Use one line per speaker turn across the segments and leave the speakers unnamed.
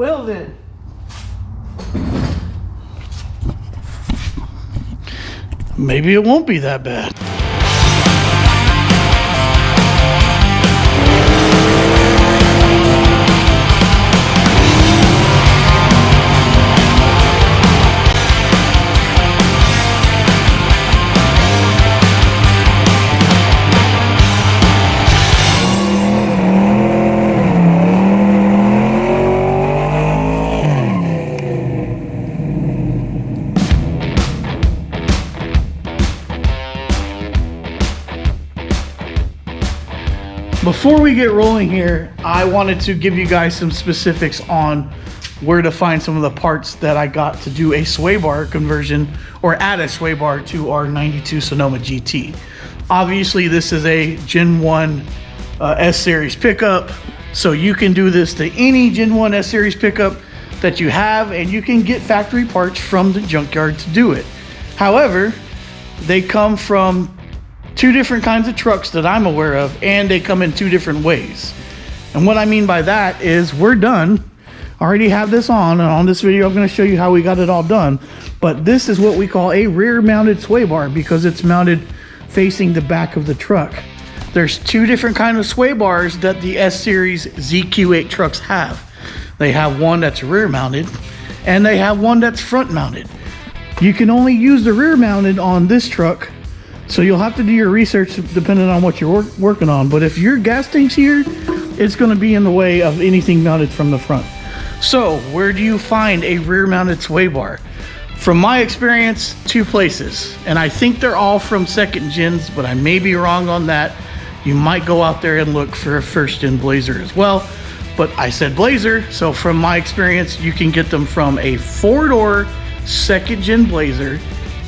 Well then.
Maybe it won't be that bad. Before we get rolling here, I wanted to give you guys some specifics on where to find some of the parts that I got to do a sway bar conversion or add a sway bar to our 92 Sonoma GT. Obviously, this is a Gen 1 S-Series pickup, so you can do this to any Gen 1 S-Series pickup that you have, and you can get factory parts from the junkyard to do it. However, they come from two different kinds of trucks that I'm aware of, and they come in two different ways. And what I mean by that is we're done. I already have this on, and on this video I'm going to show you how we got it all done. But this is what we call a rear mounted sway bar because it's mounted facing the back of the truck. There's two different kinds of sway bars that the S-Series ZQ8 trucks have. They have one that's rear mounted and they have one that's front mounted. You can only use the rear mounted on this truck, so you'll have to do your research depending on what you're working on. But if your gas tank's here, it's going to be in the way of anything mounted from the front. So where do you find a rear mounted sway bar? From my experience, two places. And I think they're all from second gens, but I may be wrong on that. You might go out there and look for a first gen Blazer as well. But I said Blazer, so from my experience, you can get them from a 4-door second gen Blazer.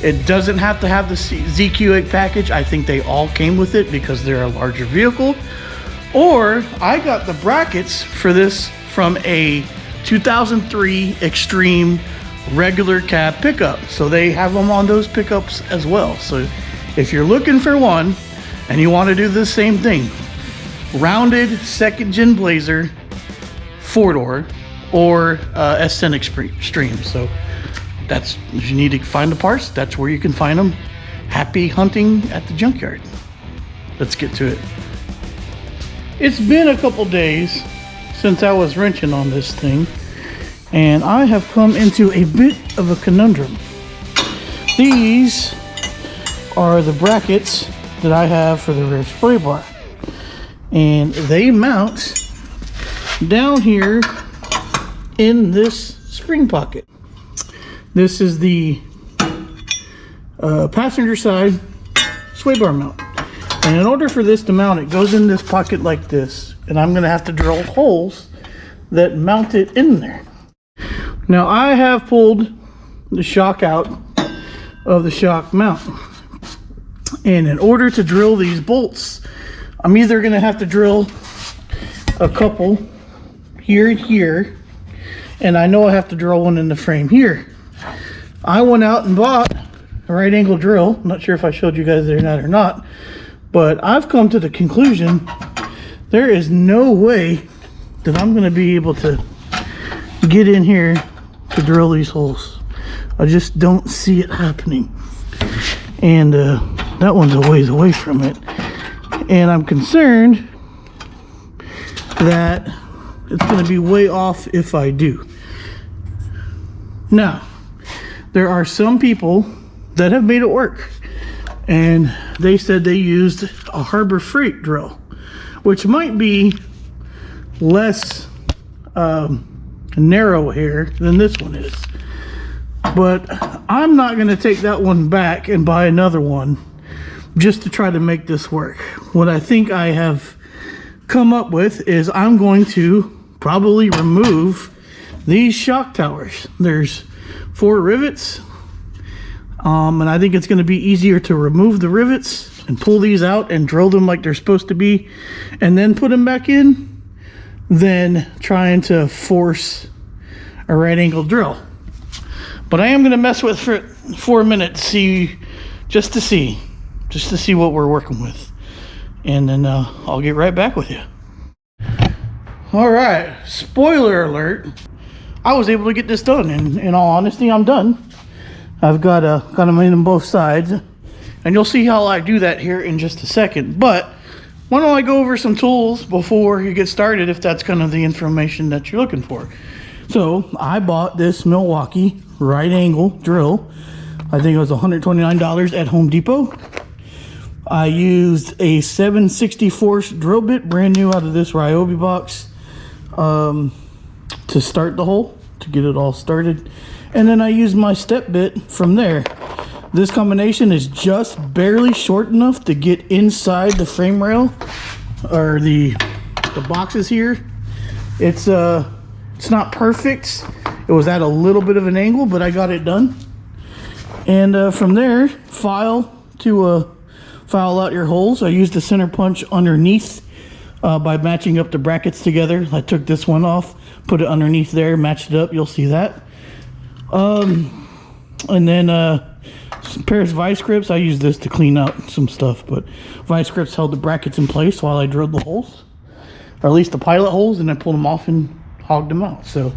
It doesn't have to have the ZQ8 package. I think they all came with it because they're a larger vehicle. Or I got the brackets for this from a 2003 Extreme regular cab pickup. So they have them on those pickups as well. So if you're looking for one and you want to do the same thing, rounded second gen Blazer, 4-door, or S10 Extreme. So that's, if you need to find the parts, that's where you can find them. Happy hunting at the junkyard. Let's get to it. It's been a couple days since I was wrenching on this thing, and I have come into a bit of a conundrum. These are the brackets that I have for the rear sway bar, and they mount down here in this spring pocket. This is the passenger side sway bar mount. And in order for this to mount, it goes in this pocket like this. And I'm going to have to drill holes that mount it in there. Now I have pulled the shock out of the shock mount. And in order to drill these bolts, I'm either going to have to drill a couple here and here. And I know I have to drill one in the frame here. I went out and bought a right angle drill. I'm not sure if I showed you guys that or not, but I've come to the conclusion there is no way that I'm going to be able to get in here to drill these holes. I just don't see it happening. And that one's a ways away from it. And I'm concerned that it's going to be way off if I do. Now, there are some people that have made it work, and they said they used a Harbor Freight drill, which might be less narrow here than this one is. But I'm not going to take that one back and buy another one just to try to make this work. What I think I have come up with is I'm going to probably remove these shock towers. There's 4 rivets, and I think it's going to be easier to remove the rivets and pull these out and drill them like they're supposed to be and then put them back in than trying to force a right angle drill. But I am going to mess with it for a minute, just to see what we're working with, and then I'll get right back with you. All right, spoiler alert, I was able to get this done, and in all honesty, I'm done. I've got them in on both sides, and you'll see how I do that here in just a second. But why don't I go over some tools before you get started, if that's kind of the information that you're looking for. So I bought this Milwaukee right angle drill. I think it was $129 at Home Depot. I used a 7/64 drill bit, brand new out of this Ryobi box, to start the hole, to get it all started. And then I used my step bit from there. This combination is just barely short enough to get inside the frame rail, or the boxes here. It's not perfect. It was at a little bit of an angle, but I got it done. And from there, file out your holes. I used a center punch underneath by matching up the brackets together. I took this one off, put it underneath there, matched it up. You'll see that. And then some pairs of vice grips. I used this to clean out some stuff, but vice grips held the brackets in place while I drilled the holes, or at least the pilot holes, and I pulled them off and hogged them out. So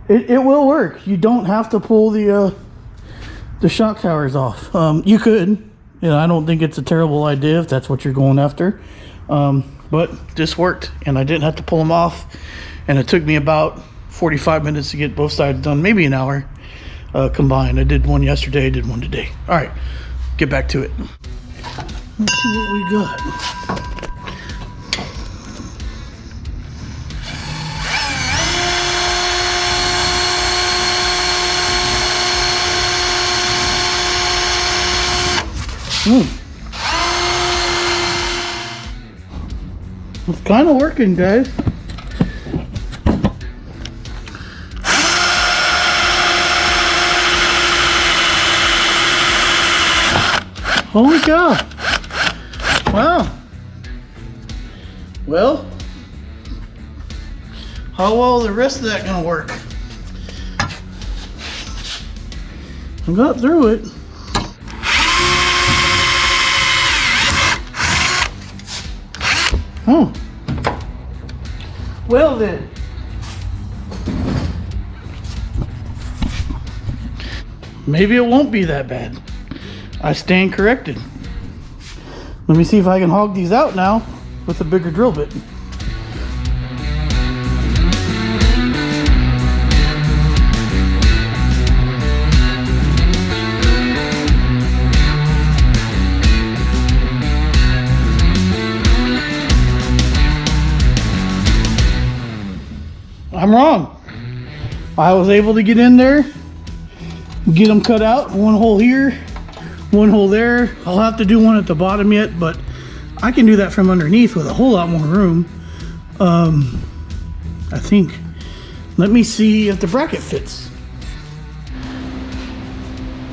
it will work. You don't have to pull the shock towers off. You could. You know, I don't think it's a terrible idea if that's what you're going after. But this worked, and I didn't have to pull them off. And it took me about 45 minutes to get both sides done, maybe an hour combined. I did one yesterday, I did one today. All right, get back to it. Let's see what we got. It's kind of working, guys. Holy cow. Wow. Well, how well the rest of that gonna work? I got through it. Oh. Well then. Maybe it won't be that bad. I stand corrected. Let me see if I can hog these out now with a bigger drill bit. I'm wrong. I was able to get in there, get them cut out. One hole here, one hole there. I'll have to do one at the bottom yet, but I can do that from underneath with a whole lot more room. I think. Let me see if the bracket fits.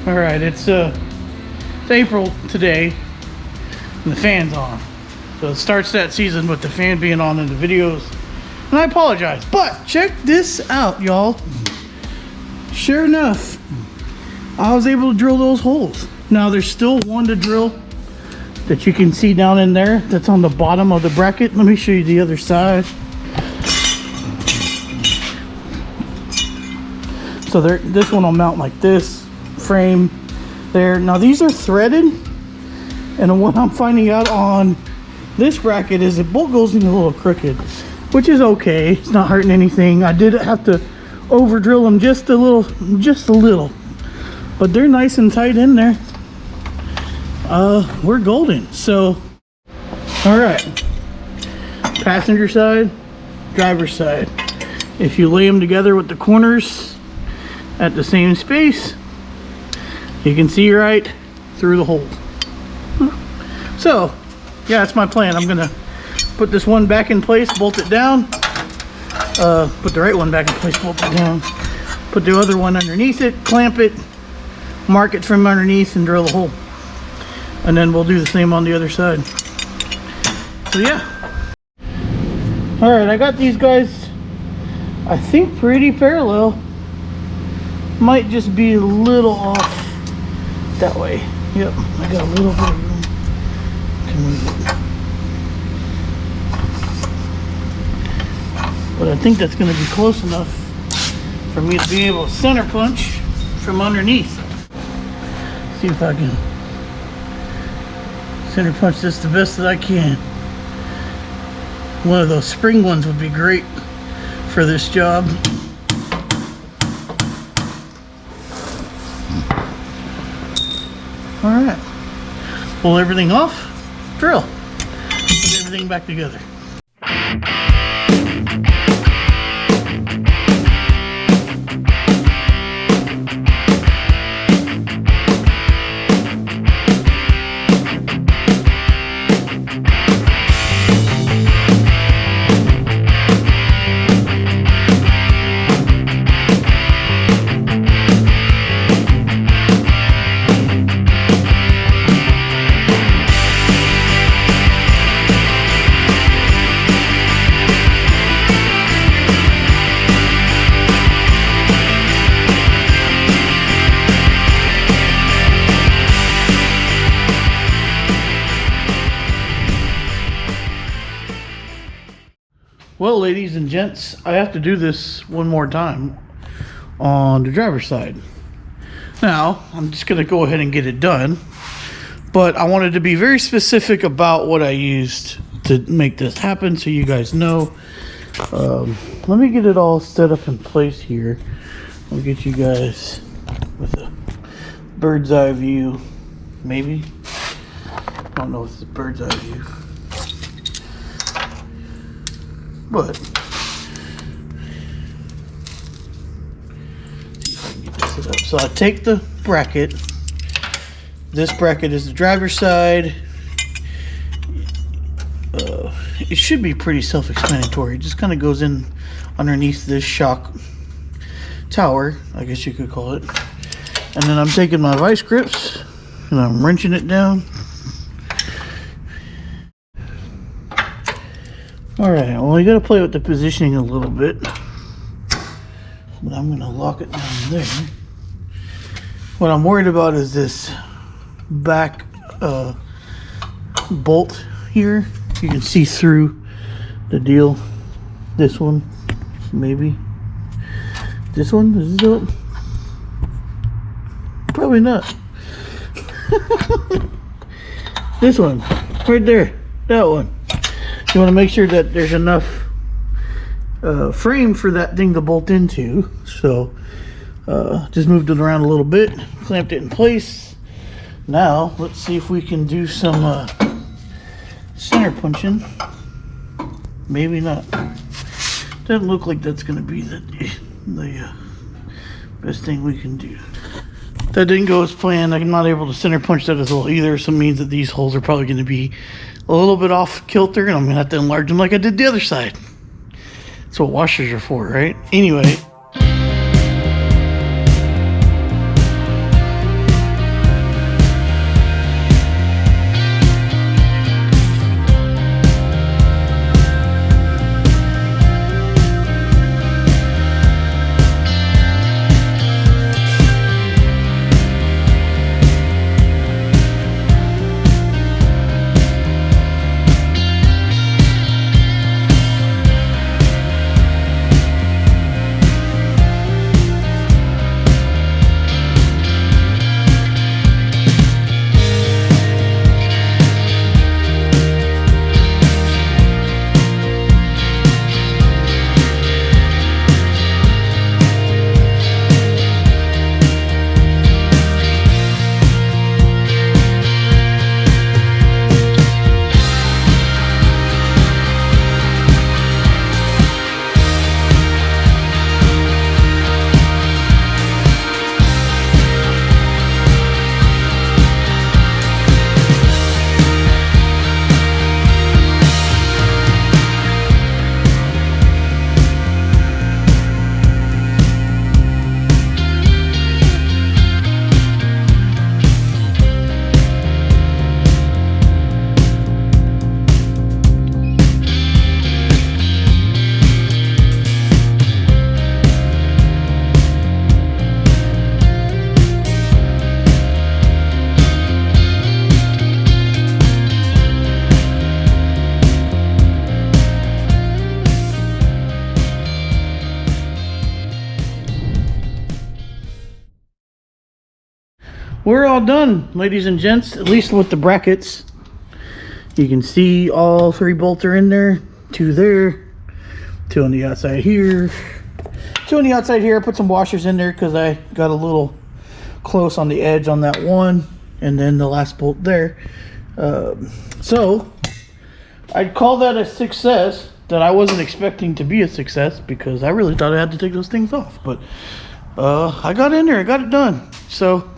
All right, it's April today, and the fan's on. So it starts that season with the fan being on in the videos. And I apologize, but check this out, y'all. Sure enough, I was able to drill those holes. Now there's still one to drill that you can see down in there that's on the bottom of the bracket. Let me show you the other side. So there, this one will mount like this, frame there. Now these are threaded, and what I'm finding out on this bracket is the bolt goes in a little crooked, which is okay. It's not hurting anything. I did have to over drill them just a little, but they're nice and tight in there. We're golden. So, all right, passenger side, driver's side. If you lay them together with the corners at the same space, you can see right through the hole. So, yeah, that's my plan. I'm gonna put this one back in place, bolt it down, put the right one back in place, bolt it down, put the other one underneath it, clamp it, mark it from underneath, and drill a hole. And then we'll do the same on the other side. So yeah. All right, I got these guys, I think, pretty parallel. Might just be a little off that way. Yep, I got a little bit of room to move it. But I think that's going to be close enough for me to be able to center punch from underneath. See if I can center punch this the best that I can. One of those spring ones would be great for this job. Alright, pull everything off, drill, put everything back together. Well, ladies and gents, I have to do this one more time on the driver's side. Now, I'm just going to go ahead and get it done, but I wanted to be very specific about what I used to make this happen so you guys know. Let me get it all set up in place here. I'll get you guys with a bird's eye view, maybe. I don't know if it's a bird's eye view. But see if I can get this set up. So I take the bracket. This bracket is the driver's side. It should be pretty self-explanatory. It just kind of goes in underneath this shock tower, I guess you could call it. And then I'm taking my vice grips and I'm wrenching it down. Alright, well, you gotta play with the positioning a little bit, but I'm gonna lock it down there. What I'm worried about is this back bolt here. You can see through the deal. This one, maybe. This one, is this it? Probably not. This one, right there, that one. You want to make sure that there's enough frame for that thing to bolt into. So just moved it around a little bit, clamped it in place. Now let's see if we can do some center punching. Maybe not. Doesn't look like that's going to be the best thing we can do. That didn't go as planned. I'm not able to center punch that as well either, so it means that these holes are probably going to be a little bit off kilter, and I'm going to have to enlarge them like I did the other side. That's what washers are for, right? Anyway. we're all done, ladies and gents, at least with the brackets. You can see all 3 bolts are in there, 2 there, 2 on the outside here, 2 on the outside here. I put some washers in there because I got a little close on the edge on that one, and then the last bolt there. So I'd call that a success that I wasn't expecting to be a success, because I really thought I had to take those things off, but I got in there, I got it done. So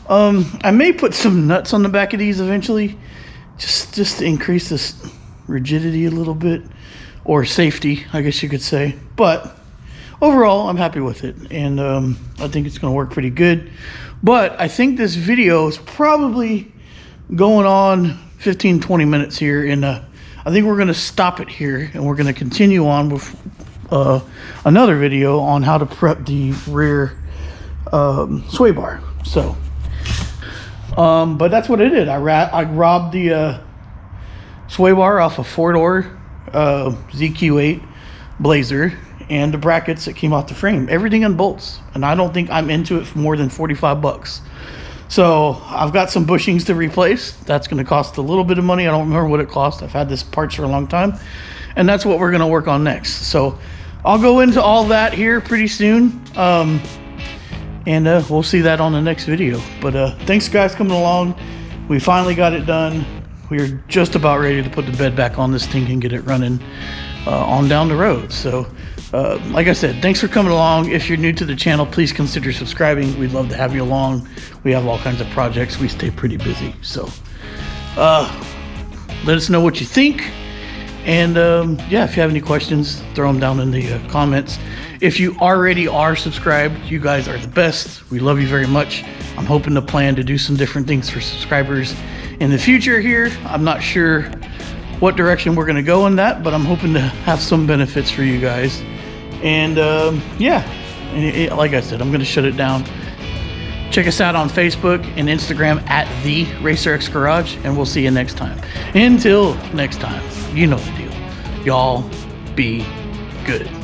I may put some nuts on the back of these eventually, just to increase this rigidity a little bit, or safety, I guess you could say. But overall, I'm happy with it, and I think it's going to work pretty good. But I think this video is probably going on 15-20 minutes here, and I think we're going to stop it here, and we're going to continue on with another video on how to prep the rear sway bar. So but that's what I did. I robbed the sway bar off a 4-door ZQ8 Blazer, and the brackets that came off the frame, everything in bolts, and I don't think I'm into it for more than 45 bucks. So I've got some bushings to replace. That's going to cost a little bit of money. I don't remember what it cost. I've had this parts for a long time, and that's what we're going to work on next. So I'll go into all that here pretty soon, and we'll see that on the next video. But thanks guys coming along. We finally got it done. We're just about ready to put the bed back on this thing and get it running on down the road. So like I said, thanks for coming along. If you're new to the channel, please consider subscribing. We'd love to have you along. We have all kinds of projects. We stay pretty busy. So let us know what you think. And yeah, if you have any questions, throw them down in the comments. If you already are subscribed, you guys are the best. We love you very much. I'm hoping to plan to do some different things for subscribers in the future here. I'm not sure what direction we're going to go in that, but I'm hoping to have some benefits for you guys. And yeah, and like I said, I'm going to shut it down. Check us out on Facebook and Instagram at The RacerX Garage, and we'll see you next time. Until next time, you know the deal. Y'all be good.